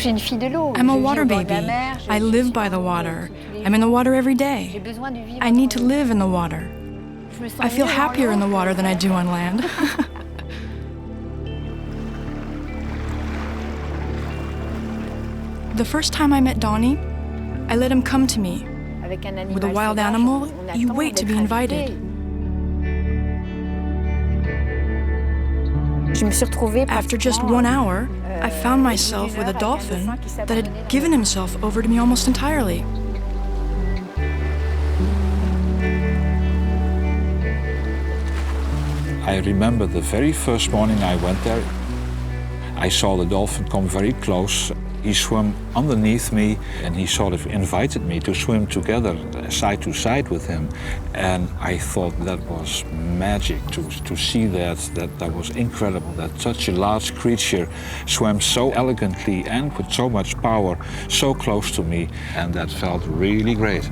I'm a water baby. I live by the water. I'm in the water every day. I need to live in the water. I feel happier in the water than I do on land. The first time I met Donnie, I let him come to me. With a wild animal, you wait to be invited. After just 1 hour, I found myself with a dolphin that had given himself over to me almost entirely. I remember the very first morning I went there. I saw the dolphin come very close. He swam underneath me and he sort of invited me to swim together side to side with him. And I thought that was magic to see that was incredible, that such a large creature swam so elegantly and with so much power so close to me, and that felt really great.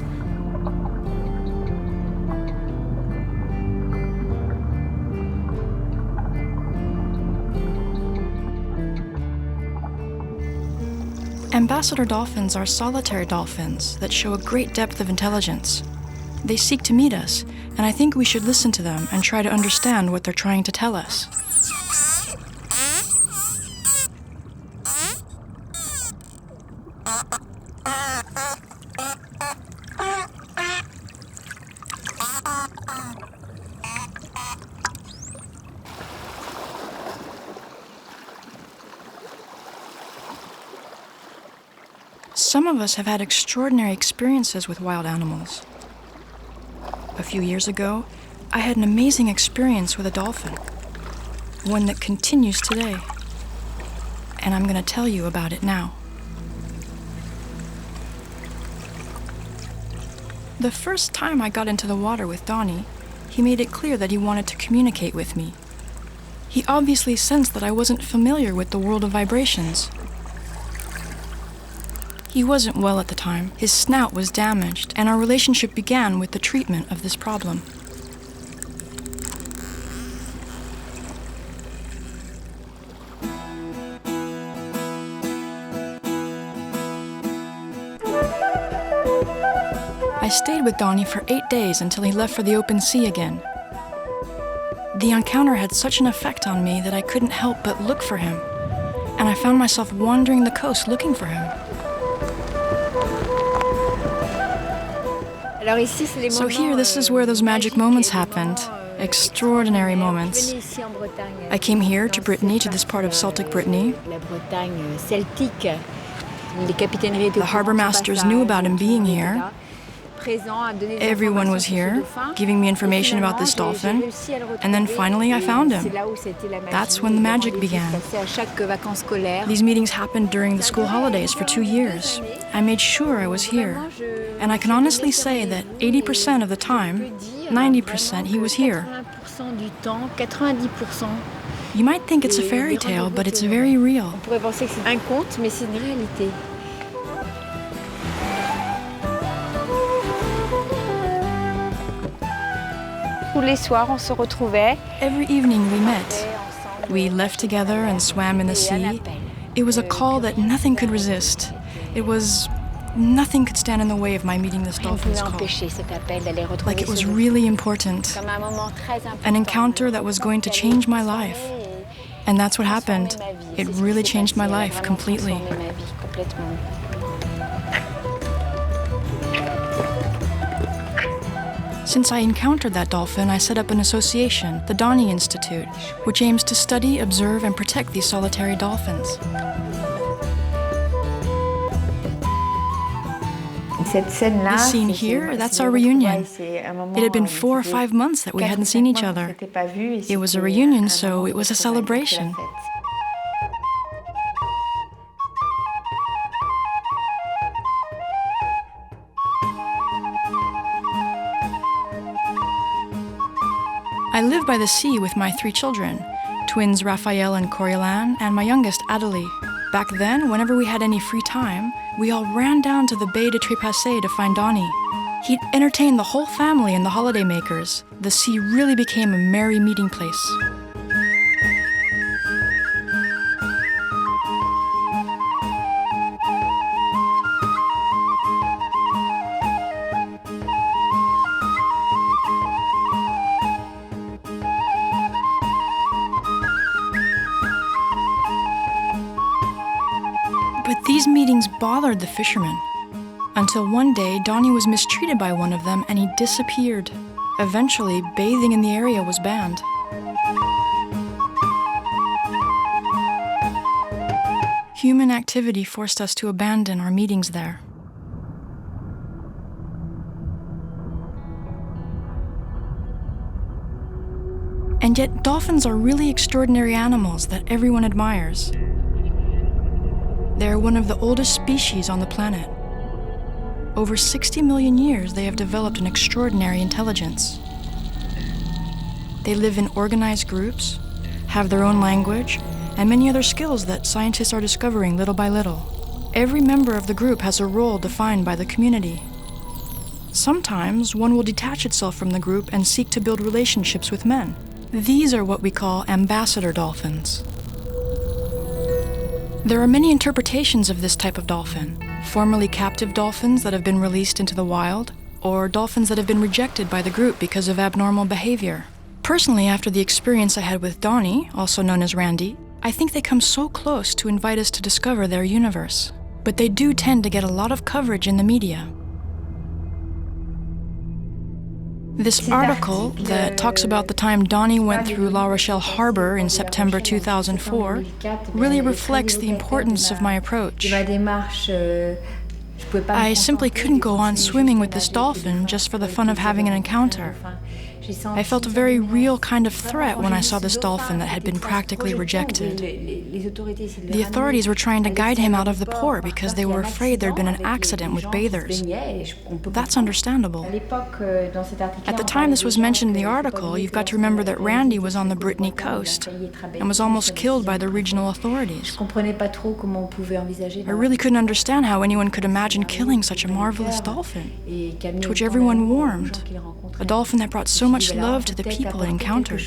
Ambassador dolphins are solitary dolphins that show a great depth of intelligence. They seek to meet us, and I think we should listen to them and try to understand what they're trying to tell us. Some of us have had extraordinary experiences with wild animals. A few years ago, I had an amazing experience with a dolphin, one that continues today. And I'm going to tell you about it now. The first time I got into the water with Donnie, he made it clear that he wanted to communicate with me. He obviously sensed that I wasn't familiar with the world of vibrations. He wasn't well at the time. His snout was damaged, and our relationship began with the treatment of this problem. I stayed with Donnie for 8 days until he left for the open sea again. The encounter had such an effect on me that I couldn't help but look for him, and I found myself wandering the coast looking for him. So here, this is where those magic moments happened. Extraordinary moments. I came here to Brittany, to this part of Celtic Brittany. The harbor masters knew about him being here. Everyone was here, giving me information about this dolphin, and then finally I found him. That's when the magic began. These meetings happened during the school holidays for 2 years. I made sure I was here, and I can honestly say that 80% of the time, 90% he was here. You might think it's a fairy tale, but it's very real. Every evening we met. We left together and swam in the sea. It was a call that nothing could resist. Nothing could stand in the way of my meeting this dolphin's call. Like it was really important. An encounter that was going to change my life. And that's what happened. It really changed my life completely. Since I encountered that dolphin, I set up an association, the Dony Institute, which aims to study, observe, and protect these solitary dolphins. This scene here, that's our reunion. It had been 4 or 5 months that we hadn't seen each other. It was a reunion, so it was a celebration. I live by the sea with my 3 children, twins Raphael and Coriolan, and my youngest Adelie. Back then, whenever we had any free time, we all ran down to the Baie de Trépassé to find Donnie. He'd entertain the whole family and the holiday makers. The sea really became a merry meeting place. But these meetings bothered the fishermen. Until one day, Donnie was mistreated by one of them and he disappeared. Eventually, bathing in the area was banned. Human activity forced us to abandon our meetings there. And yet, dolphins are really extraordinary animals that everyone admires. They are one of the oldest species on the planet. Over 60 million years, they have developed an extraordinary intelligence. They live in organized groups, have their own language, and many other skills that scientists are discovering little by little. Every member of the group has a role defined by the community. Sometimes one will detach itself from the group and seek to build relationships with men. These are what we call ambassador dolphins. There are many interpretations of this type of dolphin. Formerly captive dolphins that have been released into the wild, or dolphins that have been rejected by the group because of abnormal behavior. Personally, after the experience I had with Donnie, also known as Randy, I think they come so close to invite us to discover their universe. But they do tend to get a lot of coverage in the media. This article that talks about the time Donnie went through La Rochelle Harbor in September 2004 really reflects the importance of my approach. I simply couldn't go on swimming with this dolphin just for the fun of having an encounter. I felt a very real kind of threat when I saw this dolphin that had been practically rejected. The authorities were trying to guide him out of the port because they were afraid there'd been an accident with bathers. That's understandable. At the time this was mentioned in the article, you've got to remember that Randy was on the Brittany coast and was almost killed by the regional authorities. I really couldn't understand how anyone could imagine killing such a marvelous dolphin, to which everyone warmed. A dolphin that brought so much love to the people it encountered.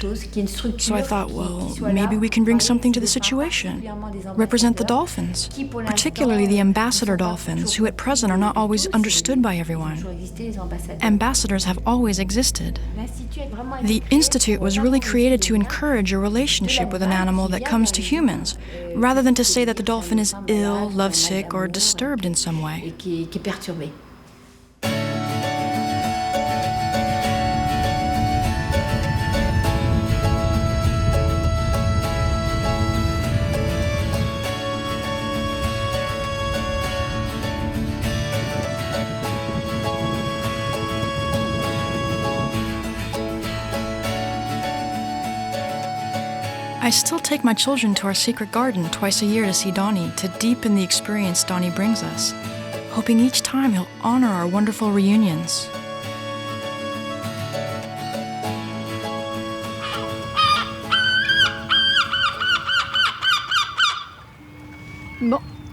So I thought, well, maybe we can bring something to the situation. Represent the dolphins, particularly the ambassador dolphins, who at present are not always understood by everyone. Ambassadors have always existed. The Institute was really created to encourage a relationship with an animal that comes to humans, rather than to say that the dolphin is ill, lovesick, or disturbed in some way. I still take my children to our secret garden twice a year to see Donnie, to deepen the experience Donnie brings us, hoping each time he'll honor our wonderful reunions.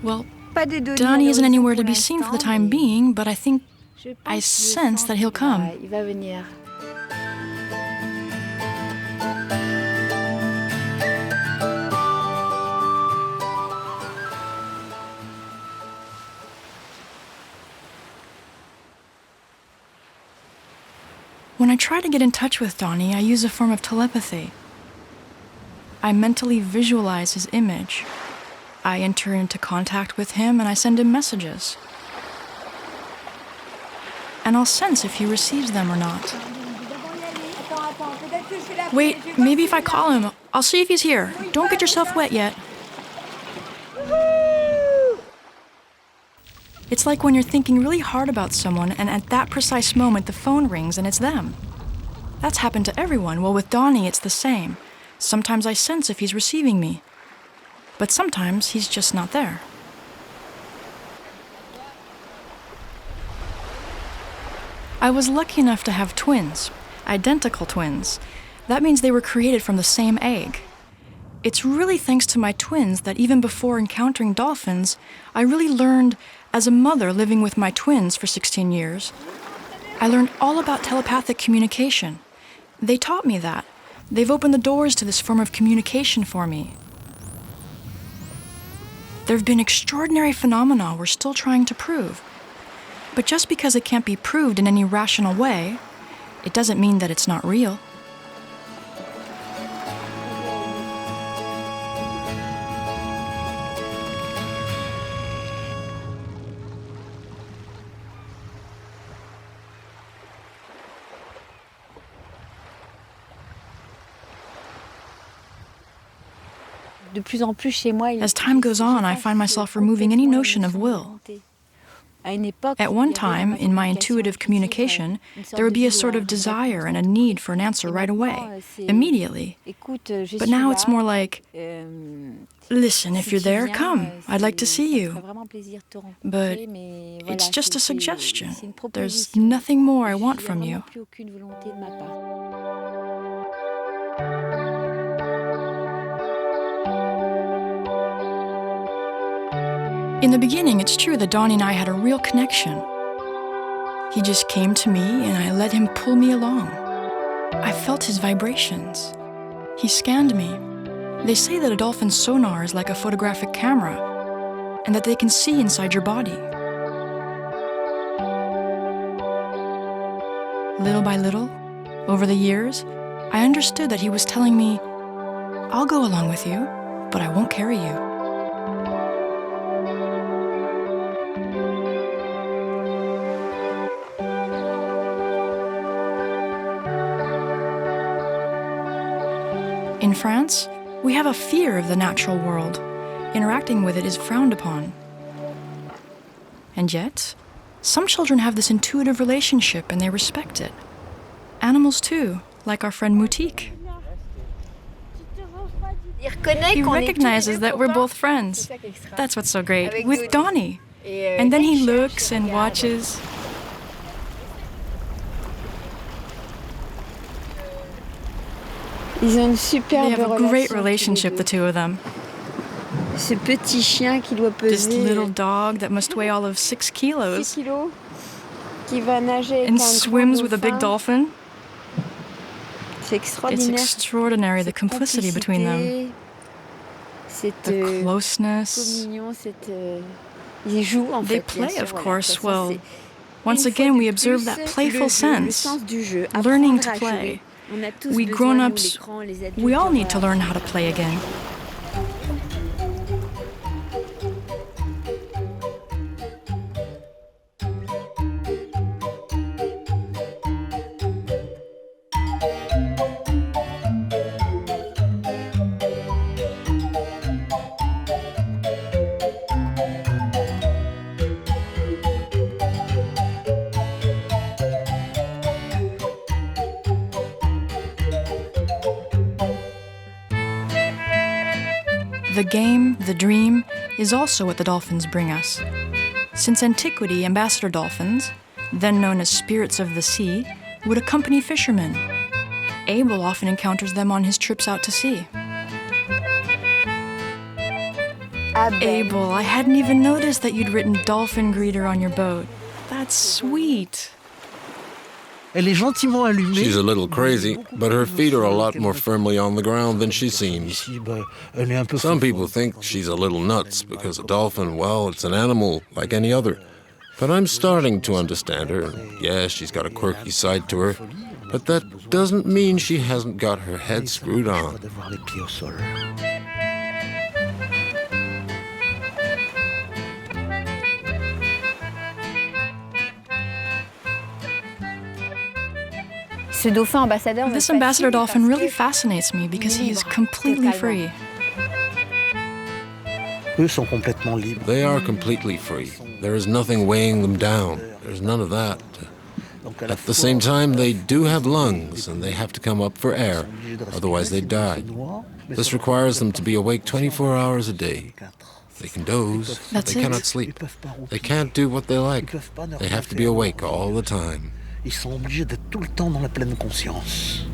Well, Donnie isn't anywhere to be seen for the time being, but I sense that he'll come. When I try to get in touch with Donnie, I use a form of telepathy. I mentally visualize his image. I enter into contact with him and I send him messages. And I'll sense if he receives them or not. Wait, maybe if I call him, I'll see if he's here. Don't get yourself wet yet. It's like when you're thinking really hard about someone and at that precise moment the phone rings and it's them. That's happened to everyone. Well, with Donnie, it's the same. Sometimes I sense if he's receiving me, but sometimes he's just not there. I was lucky enough to have twins, identical twins. That means they were created from the same egg. It's really thanks to my twins that even before encountering dolphins, I really learned, as a mother living with my twins for 16 years, I learned all about telepathic communication. They taught me that. They've opened the doors to this form of communication for me. There have been extraordinary phenomena we're still trying to prove. But just because it can't be proved in any rational way, it doesn't mean that it's not real. As time goes on, I find myself removing any notion of will. At one time, in my intuitive communication, there would be a sort of desire and a need for an answer right away, immediately. But now it's more like, listen, if you're there, come. I'd like to see you. But it's just a suggestion. There's nothing more I want from you. In the beginning, it's true that Donnie and I had a real connection. He just came to me and I let him pull me along. I felt his vibrations. He scanned me. They say that a dolphin's sonar is like a photographic camera and that they can see inside your body. Little by little, over the years, I understood that he was telling me, I'll go along with you, but I won't carry you. In France, we have a fear of the natural world. Interacting with it is frowned upon. And yet, some children have this intuitive relationship and they respect it. Animals too, like our friend Moutique. He recognizes that we're both friends. That's what's so great, with Donnie. And then he looks and watches. They have a great relationship, the two of them. This little dog that must weigh all of 6 kilos and swims with a big dolphin. It's extraordinary, the complicity between them. The closeness. They play, of course. Well, once again, we observe that playful sense, learning to play. We grown-ups, we all need to learn how to play again. The game, the dream, is also what the dolphins bring us. Since antiquity, ambassador dolphins, then known as spirits of the sea, would accompany fishermen. Abel often encounters them on his trips out to sea. Abel, I hadn't even noticed that you'd written dolphin greeter on your boat. That's sweet. She's a little crazy, but her feet are a lot more firmly on the ground than she seems. Some people think she's a little nuts because a dolphin, well, it's an animal like any other. But I'm starting to understand her, and yeah, she's got a quirky side to her, but that doesn't mean she hasn't got her head screwed on. This ambassador dolphin really fascinates me because he is completely free. They are completely free. There is nothing weighing them down. There's none of that. At the same time, they do have lungs, and they have to come up for air, otherwise they die. This requires them to be awake 24 hours a day. They can doze, but they cannot sleep. They can't do what they like. They have to be awake all the time. Ils sont obligés d'être tout le temps dans la pleine conscience.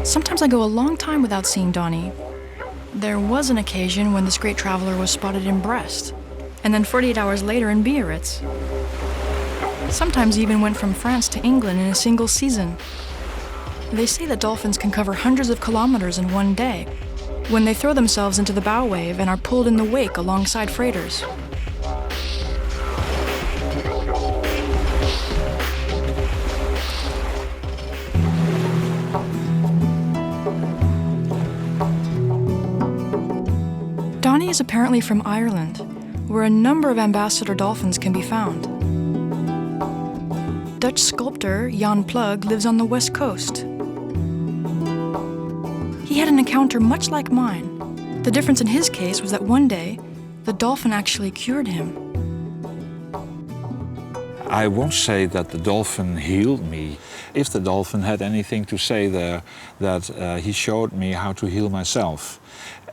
Sometimes I go a long time without seeing Donnie. There was an occasion when this great traveler was spotted in Brest, and then 48 hours later in Biarritz. Sometimes he even went from France to England in a single season. They say that dolphins can cover hundreds of kilometers in one day when they throw themselves into the bow wave and are pulled in the wake alongside freighters. Dusty is apparently from Ireland, where a number of ambassador dolphins can be found. Dutch sculptor Jan Ploeg lives on the west coast. He had an encounter much like mine. The difference in his case was that one day, the dolphin actually cured him. I won't say that the dolphin healed me. If the dolphin had anything to say there, that he showed me how to heal myself.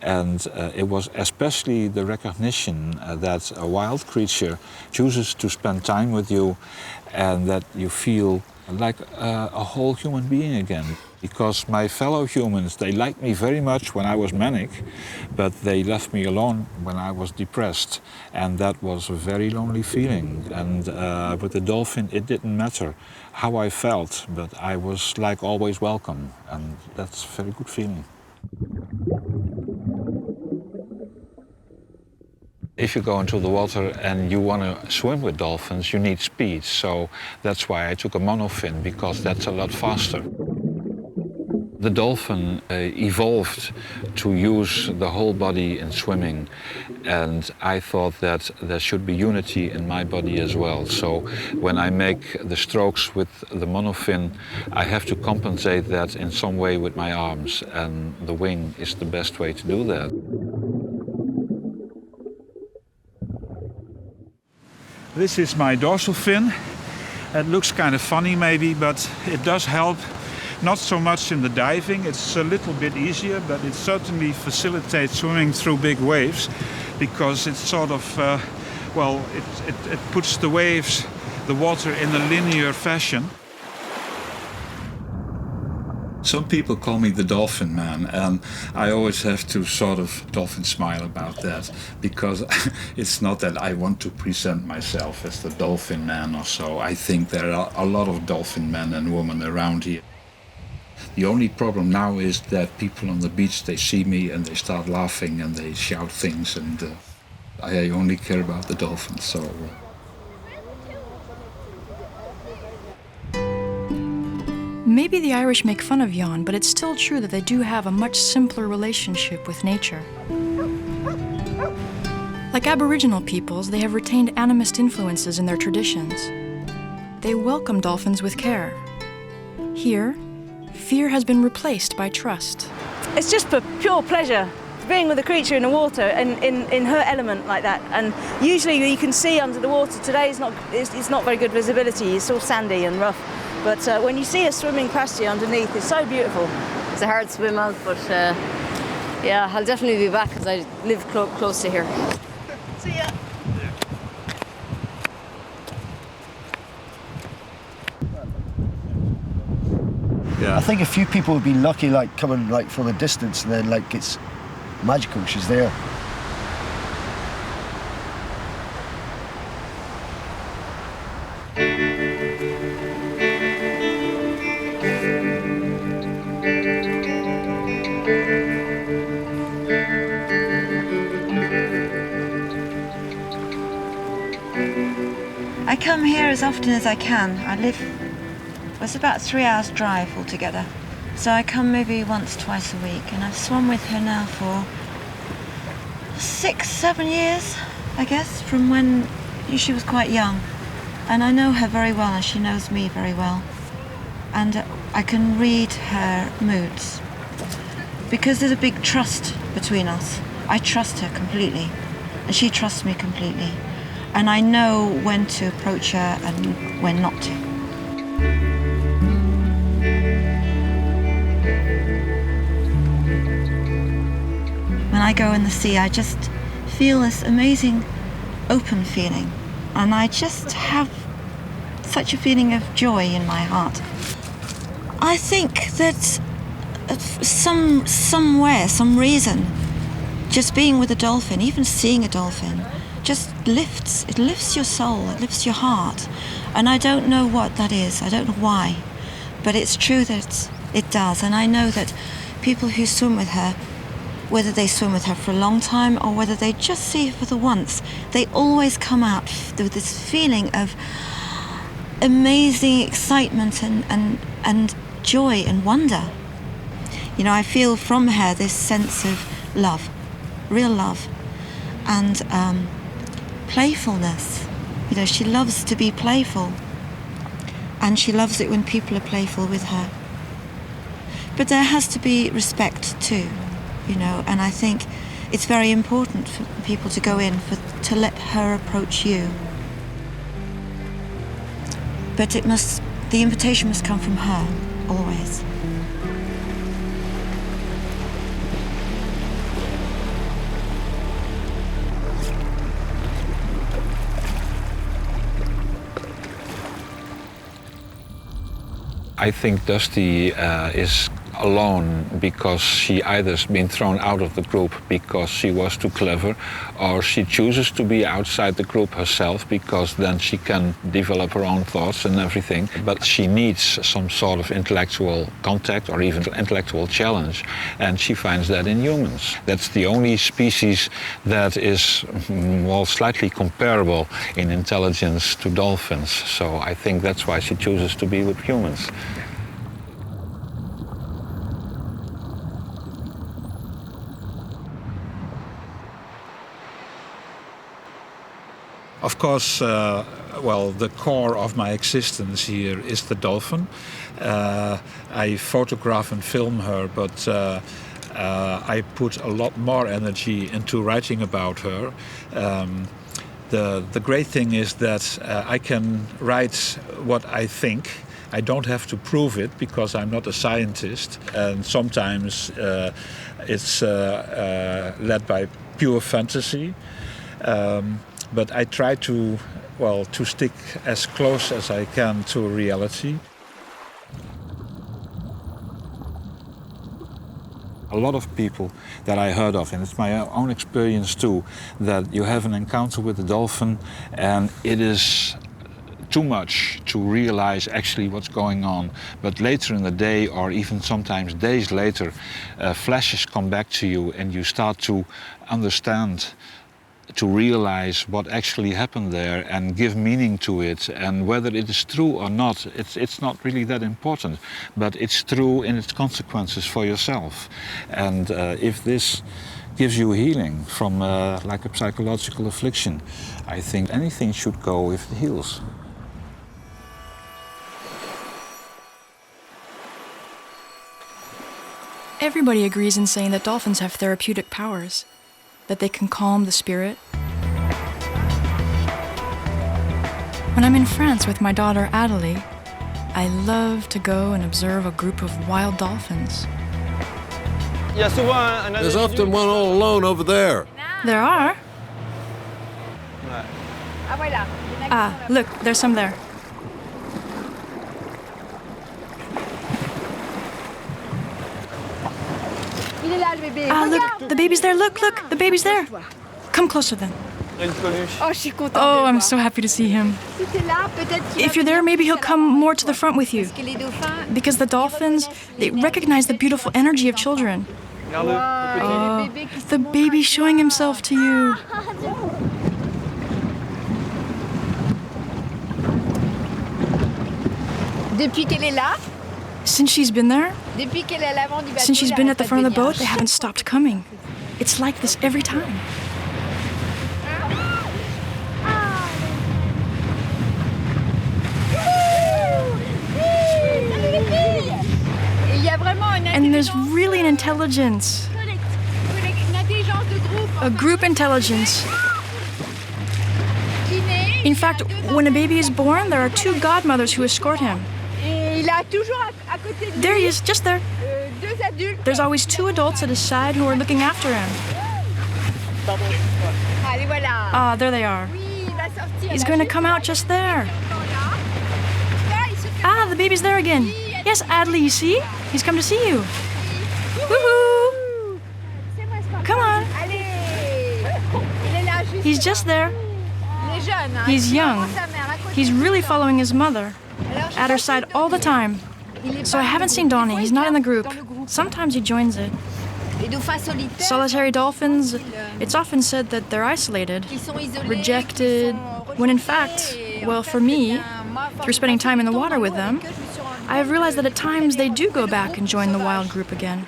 And it was especially the recognition that a wild creature chooses to spend time with you and that you feel like a whole human being again. Because my fellow humans, they liked me very much when I was manic, but they left me alone when I was depressed. And that was a very lonely feeling. And with the dolphin, it didn't matter how I felt, but I was like always welcome. And that's a very good feeling. If you go into the water and you want to swim with dolphins, you need speed. So that's why I took a monofin, because that's a lot faster. The dolphin evolved to use the whole body in swimming, and I thought that there should be unity in my body as well. So when I make the strokes with the monofin, I have to compensate that in some way with my arms, and the wing is the best way to do that. This is my dorsal fin. It looks kind of funny maybe, but it does help. Not so much in the diving, it's a little bit easier, but it certainly facilitates swimming through big waves because it's sort of, it puts the waves, the water in a linear fashion. Some people call me the dolphin man, and I always have to sort of dolphin smile about that, because it's not that I want to present myself as the dolphin man or so. I think there are a lot of dolphin men and women around here. The only problem now is that people on the beach, they see me and they start laughing and they shout things, and I only care about the dolphins, so... Maybe the Irish make fun of Jan, but it's still true that they do have a much simpler relationship with nature. Like Aboriginal peoples, they have retained animist influences in their traditions. They welcome dolphins with care. Here, fear has been replaced by trust. It's just for pure pleasure, being with a creature in the water and in her element like that. And usually you can see under the water. Today it's not very good visibility, it's all sandy and rough. But when you see her swimming past you underneath, it's so beautiful. It's a hard swim out, but yeah, I'll definitely be back because I live close to here. See ya. I think a few people would be lucky, like coming like from a distance, and then like it's magical. She's there. I come here as often as I can. It's about 3 hours drive altogether. So I come maybe once, twice a week, and I've swum with her now for 6, 7 years, I guess, from when she was quite young. And I know her very well, and she knows me very well. And I can read her moods. Because there's a big trust between us. I trust her completely, and she trusts me completely. And I know when to approach her and when not to. When I go in the sea, I just feel this amazing open feeling. And I just have such a feeling of joy in my heart. I think that somewhere, some reason, just being with a dolphin, even seeing a dolphin, just lifts your soul, it lifts your heart. And I don't know what that is, I don't know why, but it's true that it does. And I know that people who swim with her, whether they swim with her for a long time or whether they just see her for the once, they always come out with this feeling of amazing excitement and joy and wonder. You know, I feel from her this sense of love, real love. and playfulness. You know, she loves to be playful, and she loves it when people are playful with her. But there has to be respect too, you know, and I think it's very important for people to go in to let her approach you. But the invitation must come from her, always. I think Dusty is alone because she either's been thrown out of the group because she was too clever, or she chooses to be outside the group herself because then she can develop her own thoughts and everything. But she needs some sort of intellectual contact or even intellectual challenge, and she finds that in humans. That's the only species that is, well, slightly comparable in intelligence to dolphins. So I think that's why she chooses to be with humans. Of course, well, the core of my existence here is the dolphin. I photograph and film her, but I put a lot more energy into writing about her. The great thing is that I can write what I think. I don't have to prove it because I'm not a scientist, and sometimes it's led by pure fantasy. But I try to stick as close as I can to reality. A lot of people that I heard of, and it's my own experience too, that you have an encounter with a dolphin and it is too much to realize actually what's going on. But later in the day, or even sometimes days later, flashes come back to you and you start to understand, to realize what actually happened there and give meaning to it. And whether it is true or not, it's not really that important, but it's true in its consequences for yourself. And if this gives you healing from like a psychological affliction, I think anything should go if it heals. Everybody agrees in saying that dolphins have therapeutic powers, that they can calm the spirit. When I'm in France with my daughter Adelie, I love to go and observe a group of wild dolphins. There's often one all alone over there. There are? Ah, look, there's some there. Ah, look, the baby's there, look, the baby's there. Come closer then. Oh, I'm so happy to see him. If you're there, maybe he'll come more to the front with you. Because the dolphins, they recognize the beautiful energy of children. Oh, the baby's showing himself to you. Since she's been there, since she's been at the front of the boat, they haven't stopped coming. It's like this every time. And there's really an intelligence, a group intelligence. In fact, when a baby is born, there are two godmothers who escort him. There he is, just there. There's always two adults at his side who are looking after him. Ah, there they are. He's going to come out just there. Ah, the baby's there again. Yes, Adelie, you see? He's come to see you. Woohoo! Come on. He's just there. He's young. He's really following his mother, at her side all the time. So I haven't seen Donnie. He's not in the group. Sometimes he joins it. Solitary dolphins, it's often said that they're isolated, rejected, when in fact, well, for me, through spending time in the water with them, I have realized that at times they do go back and join the wild group again.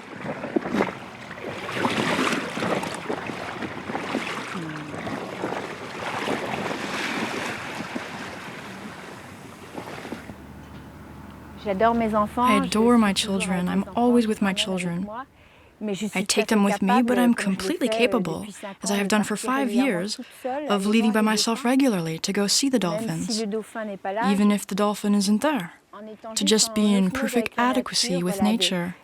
I adore my children. I'm always with my children. I take them with me, but I'm completely capable, as I have done for 5 years, of leaving by myself regularly to go see the dolphins, even if the dolphin isn't there, to just be in perfect adequacy with nature.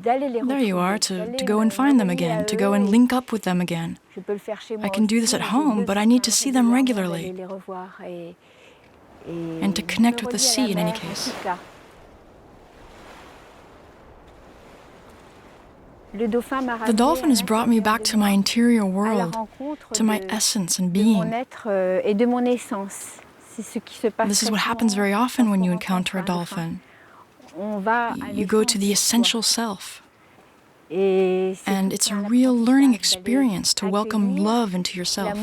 There you are, to go and find them again, to go and link up with them again. I can do this at home, but I need to see them regularly, and to connect with the sea in any case. The dolphin has brought me back to my interior world, to my essence and being. This is what happens very often when you encounter a dolphin. You go to the essential self. And it's a real learning experience to welcome love into yourself.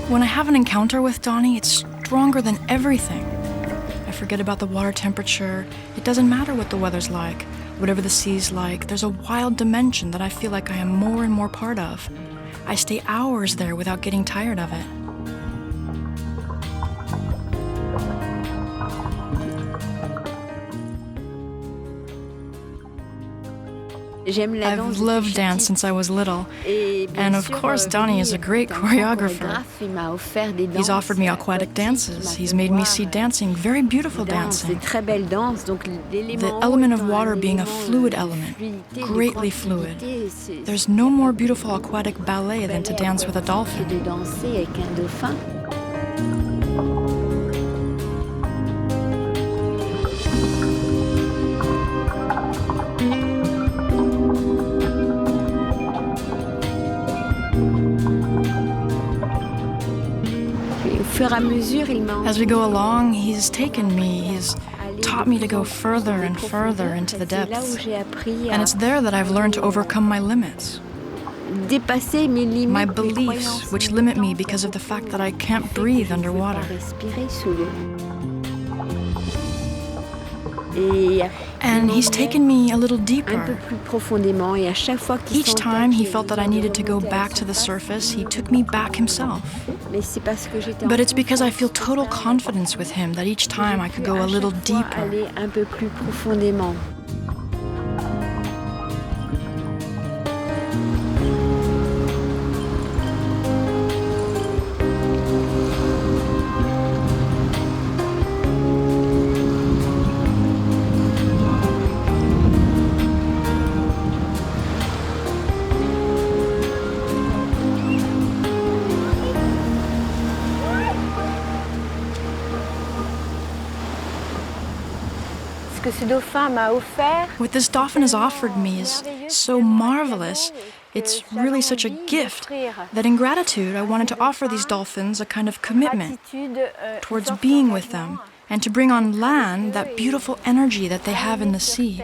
When I have an encounter with Donnie, it's stronger than everything. I forget about the water temperature. It doesn't matter what the weather's like, whatever the sea's like. There's a wild dimension that I feel like I am more and more part of. I stay hours there without getting tired of it. I've loved dance since I was little, and of course Donnie is a great choreographer. He's offered me aquatic dances, he's made me see dancing, very beautiful dancing. The element of water being a fluid element, greatly fluid. There's no more beautiful aquatic ballet than to dance with a dolphin. As we go along, he's taken me, he's taught me to go further and further into the depths. And it's there that I've learned to overcome my limits. My beliefs, which limit me because of the fact that I can't breathe underwater. And he's taken me a little deeper. Each time he felt that I needed to go back to the surface, he took me back himself. But it's because I feel total confidence with him that each time I could go a little deeper. What this dolphin has offered me is so marvelous. It's really such a gift that in gratitude I wanted to offer these dolphins a kind of commitment towards being with them and to bring on land that beautiful energy that they have in the sea.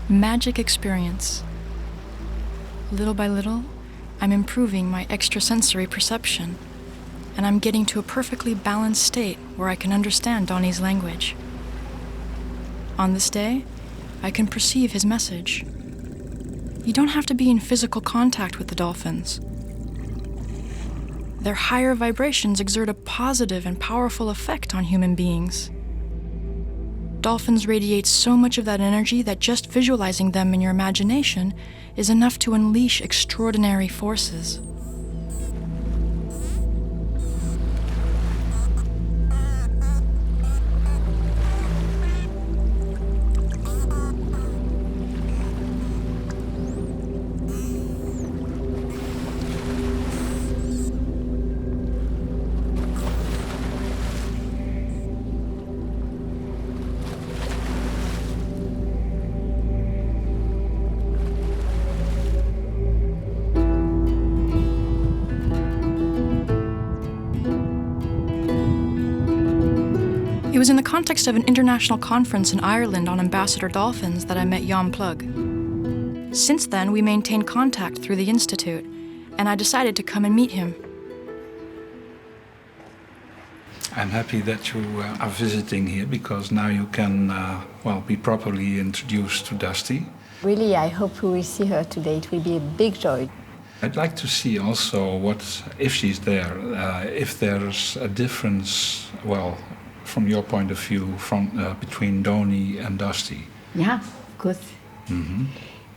Magic experience. Little by little, I'm improving my extrasensory perception, and I'm getting to a perfectly balanced state where I can understand Donnie's language. On this day, I can perceive his message. You don't have to be in physical contact with the dolphins. Their higher vibrations exert a positive and powerful effect on human beings. Dolphins radiate so much of that energy that just visualizing them in your imagination is enough to unleash extraordinary forces. was in the context of an international conference in Ireland on ambassador dolphins that I met Jan Ploeg. Since then, we maintained contact through the Institute, and I decided to come and meet him. I'm happy that you are visiting here because now you can, be properly introduced to Dusty. Really, I hope we will see her today. It will be a big joy. I'd like to see also if she's there, if there's a difference, from your point of view, between Donnie and Dusty. Yeah, of course. Mm-hmm.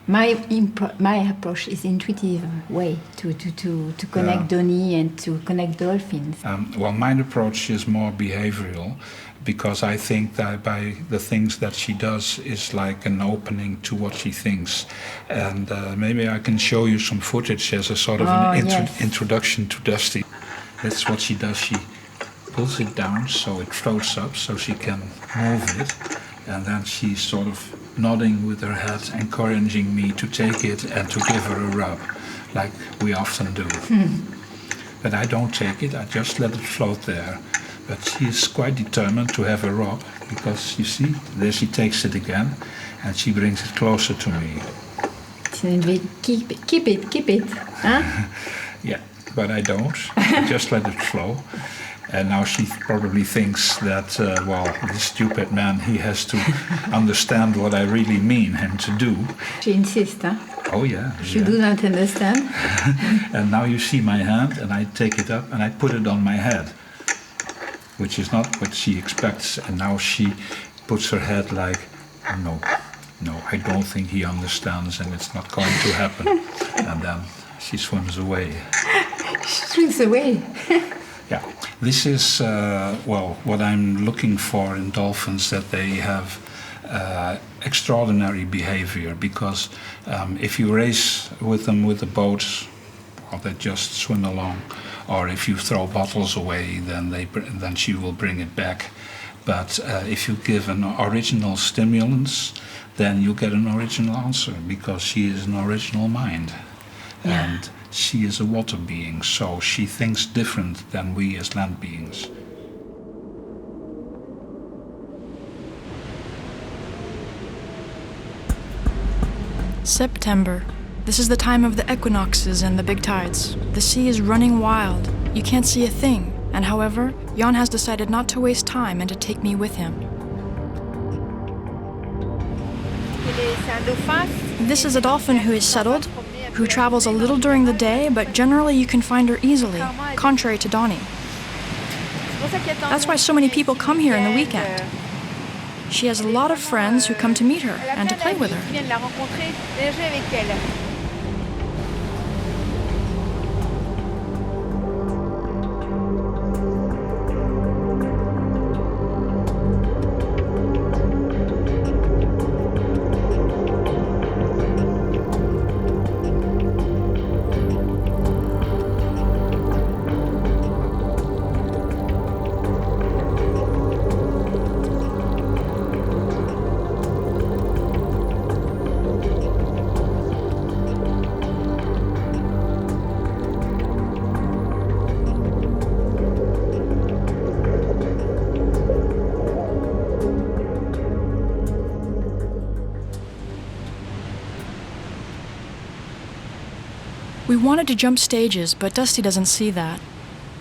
My approach is intuitive way to connect Donnie and to connect dolphins. Mine approach is more behavioral, because I think that by the things that she does is like an opening to what she thinks. And maybe I can show you some footage as a sort of introduction to Dusty. That's what she does. She pulls it down so it floats up so she can move it. And then she's sort of nodding with her head, encouraging me to take it and to give her a rub, like we often do. But I don't take it, I just let it float there. But she is quite determined to have a rub, because you see, there she takes it again, and she brings it closer to me. Keep it, huh? Yeah, but I don't. I just let it flow. And now she probably thinks that, this stupid man, he has to understand what I really mean him to do. She insists, huh? Oh, yeah. She doesn't understand. And now you see my hand, and I take it up and I put it on my head, which is not what she expects. And now she puts her head like, no, I don't think he understands and it's not going to happen. And then she swims away. She swims away. Yeah, this is, what I'm looking for in dolphins, that they have extraordinary behavior, because if you race with them with a boat, they just swim along, or if you throw bottles away, then she will bring it back. But if you give an original stimulus, then you get an original answer, because she is an original mind. Yeah. And she is a water being, so she thinks different than we as land beings. September. This is the time of the equinoxes and the big tides. The sea is running wild. You can't see a thing. And however, Jan has decided not to waste time and to take me with him. This is a dolphin who is settled, who travels a little during the day, but generally you can find her easily, contrary to Donnie. That's why so many people come here in the weekend. She has a lot of friends who come to meet her and to play with her. We wanted to jump stages, but Dusty doesn't see that.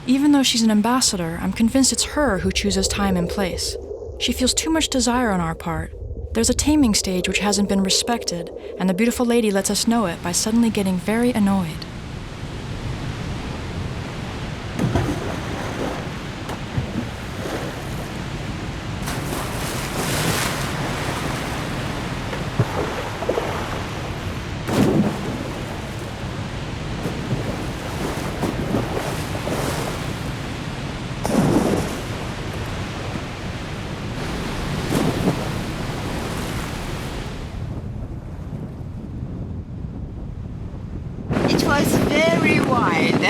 Even though she's an ambassador, I'm convinced it's her who chooses time and place. She feels too much desire on our part. There's a taming stage which hasn't been respected, and the beautiful lady lets us know it by suddenly getting very annoyed. It was very wild.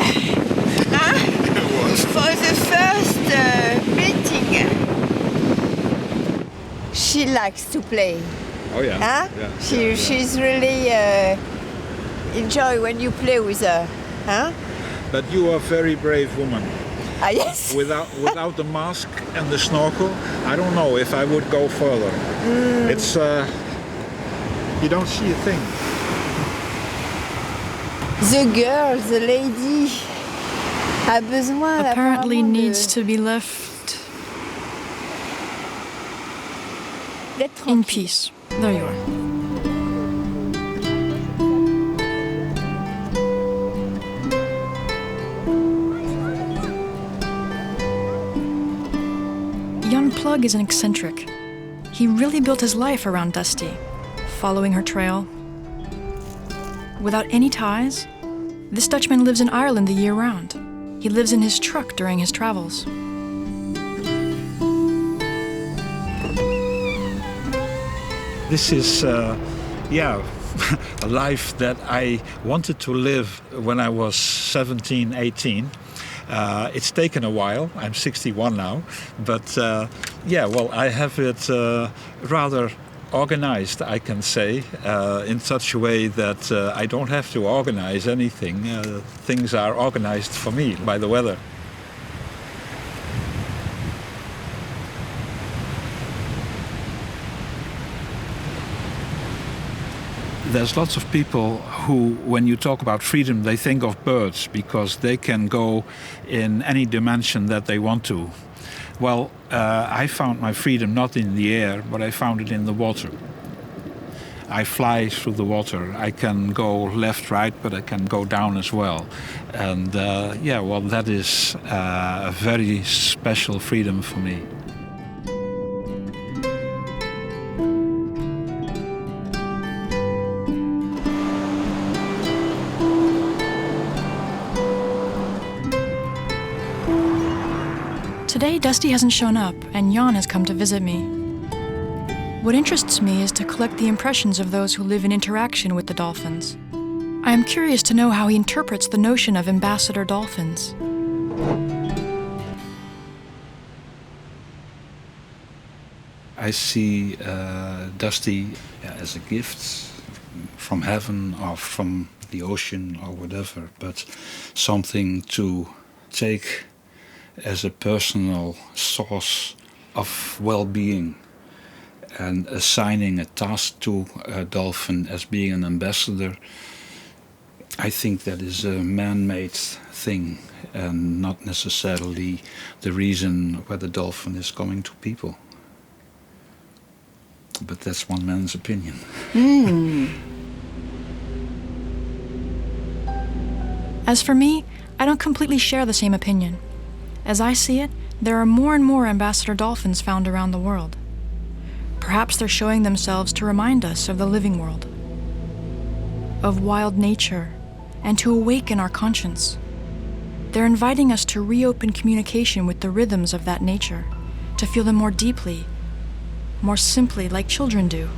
For the first meeting, she likes to play. Oh yeah. Huh? Yeah. She's really enjoy when you play with her. Huh? But you are a very brave woman. Yes. Without the mask and the snorkel, I don't know if I would go further. It's you don't see a thing. The girl, the lady, a besoin Apparently apparemment needs to be left d'être in tranquille. peace. There you are. Young Ploeg is an eccentric. He really built his life around Dusty, following her trail. Without any ties, this Dutchman lives in Ireland the year round. He lives in his truck during his travels. This is, a life that I wanted to live when I was 17, 18. It's taken a while. I'm 61 now. But I have it rather organized, I can say, in such a way that I don't have to organize anything. Things are organized for me by the weather. There's lots of people who, when you talk about freedom, they think of birds because they can go in any dimension that they want to. Well, I found my freedom not in the air, but I found it in the water. I fly through the water. I can go left, right, but I can go down as well. And that is a very special freedom for me. Today, Dusty hasn't shown up, and Jan has come to visit me. What interests me is to collect the impressions of those who live in interaction with the dolphins. I am curious to know how he interprets the notion of ambassador dolphins. I see Dusty as a gift from heaven or from the ocean or whatever, but something to take as a personal source of well-being, and assigning a task to a dolphin as being an ambassador, I think that is a man-made thing and not necessarily the reason why the dolphin is coming to people. But that's one man's opinion. As for me, I don't completely share the same opinion. As I see it, there are more and more ambassador dolphins found around the world. Perhaps they're showing themselves to remind us of the living world, of wild nature, and to awaken our conscience. They're inviting us to reopen communication with the rhythms of that nature, to feel them more deeply, more simply, like children do.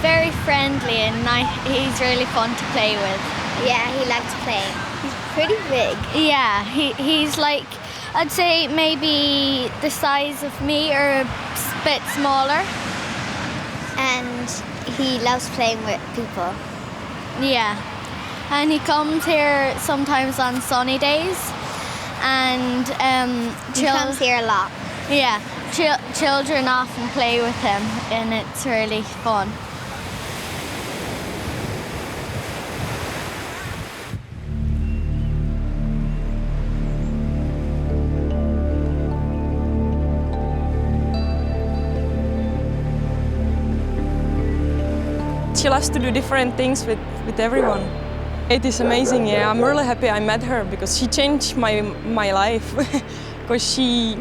Very friendly and he's really fun to play with. Yeah, he likes playing. He's pretty big. Yeah, he's like, I'd say maybe the size of me or a bit smaller. And he loves playing with people. Yeah, and he comes here sometimes on sunny days, and he comes here a lot. Yeah, children often play with him and it's really fun. She loves to do different things with everyone. It is amazing, yeah. I'm really happy I met her because she changed my life. Because she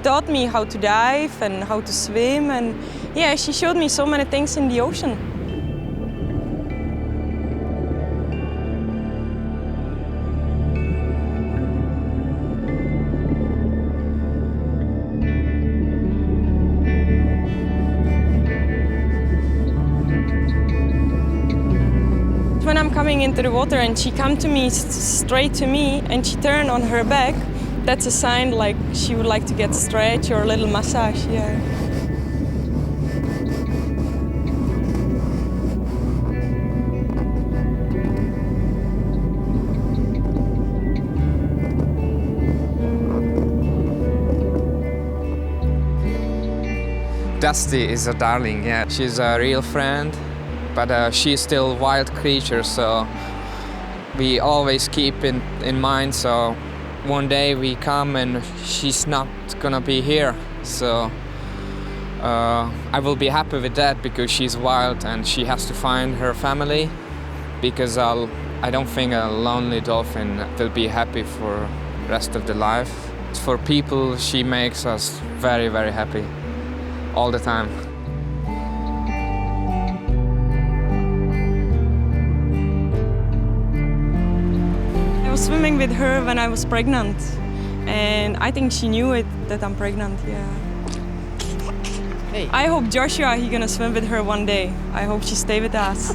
taught me how to dive and how to swim, and yeah, she showed me so many things in the ocean. When I'm coming swimming into the water and she come to me, straight to me, and she turned on her back. That's a sign like she would like to get stretch or a little massage, yeah. Dusty is a darling, yeah. She's a real friend, but she's still a wild creature, so we always keep in mind, so one day we come and she's not gonna be here, so I will be happy with that because she's wild and she has to find her family, because I don't think a lonely dolphin will be happy for the rest of the life. For people, she makes us very, very happy all the time. I was swimming with her when I was pregnant, and I think she knew it, that I'm pregnant, yeah. Hey. I hope Joshua, he's gonna swim with her one day. I hope she stay with us.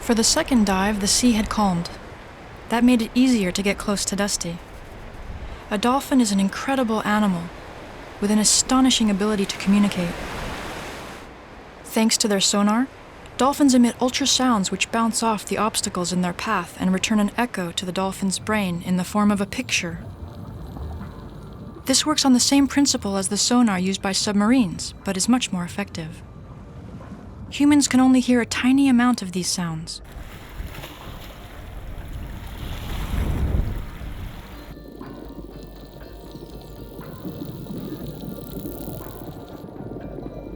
For the second dive, the sea had calmed. That made it easier to get close to Dusty. A dolphin is an incredible animal with an astonishing ability to communicate. Thanks to their sonar, dolphins emit ultrasounds which bounce off the obstacles in their path and return an echo to the dolphin's brain in the form of a picture. This works on the same principle as the sonar used by submarines, but is much more effective. Humans can only hear a tiny amount of these sounds.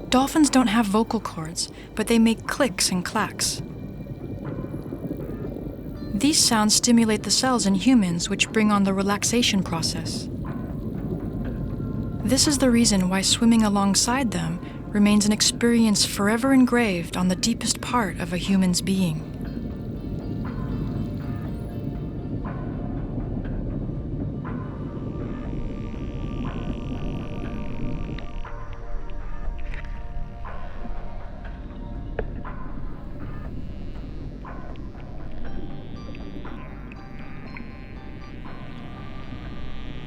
Dolphins don't have vocal cords, but they make clicks and clacks. These sounds stimulate the cells in humans, which bring on the relaxation process. This is the reason why swimming alongside them remains an experience forever engraved on the deepest part of a human's being.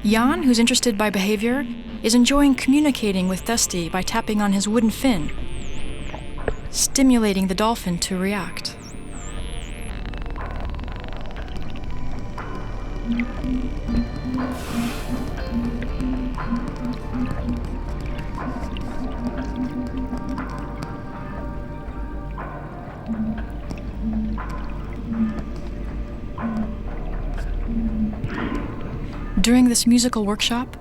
Jan, who's interested by behavior, is enjoying communicating with Dusty by tapping on his wooden fin, stimulating the dolphin to react. During this musical workshop,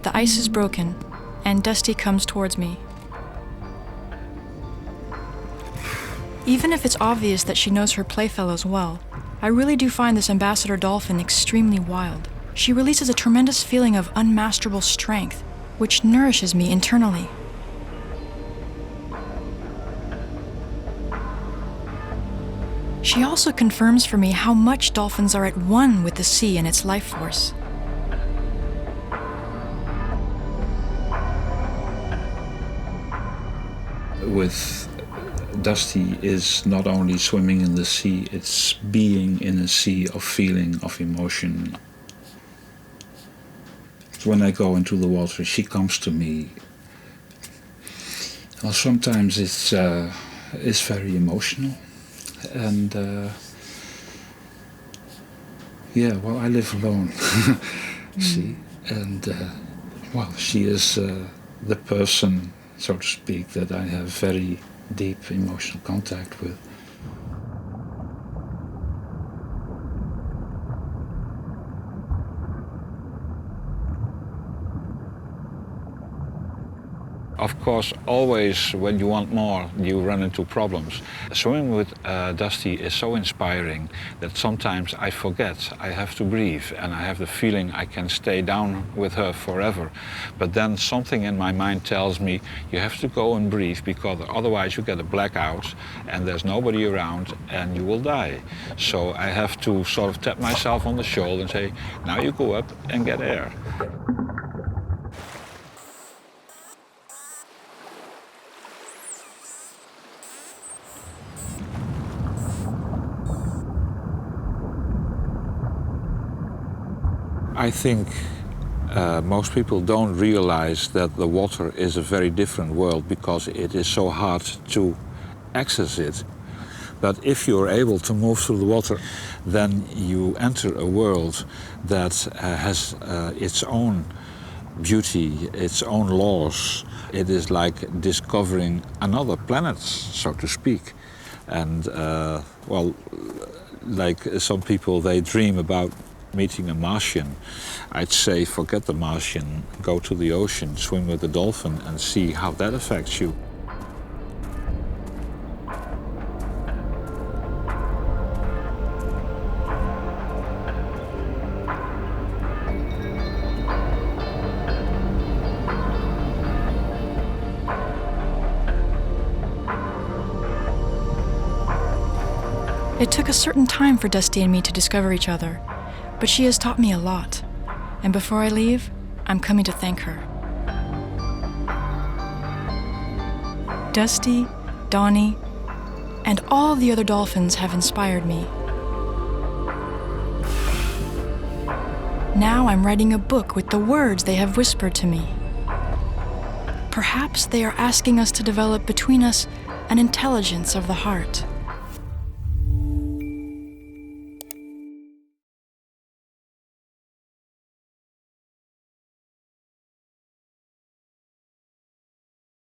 the ice is broken, and Dusty comes towards me. Even if it's obvious that she knows her playfellows well, I really do find this ambassador dolphin extremely wild. She releases a tremendous feeling of unmasterable strength, which nourishes me internally. She also confirms for me how much dolphins are at one with the sea and its life force. With Dusty is not only swimming in the sea, it's being in a sea of feeling, of emotion. When I go into the water, she comes to me. Well, sometimes it's very emotional, and yeah, well, I live alone, see, and well, she is the person, so to speak, that I have very deep emotional contact with. Of course, always when you want more, you run into problems. Swimming with Dusty is so inspiring that sometimes I forget I have to breathe, and I have the feeling I can stay down with her forever. But then something in my mind tells me you have to go and breathe, because otherwise you get a blackout and there's nobody around and you will die. So I have to sort of tap myself on the shoulder and say, now you go up and get air. I think most people don't realize that the water is a very different world because it is so hard to access it. But if you're able to move through the water, then you enter a world that has its own beauty, its own laws. It is like discovering another planet, so to speak. And well, like some people, they dream about meeting a Martian. I'd say forget the Martian, go to the ocean, swim with the dolphin and see how that affects you. It took a certain time for Dusty and me to discover each other, but she has taught me a lot. And before I leave, I'm coming to thank her. Dusty, Donnie, and all the other dolphins have inspired me. Now I'm writing a book with the words they have whispered to me. Perhaps they are asking us to develop between us an intelligence of the heart.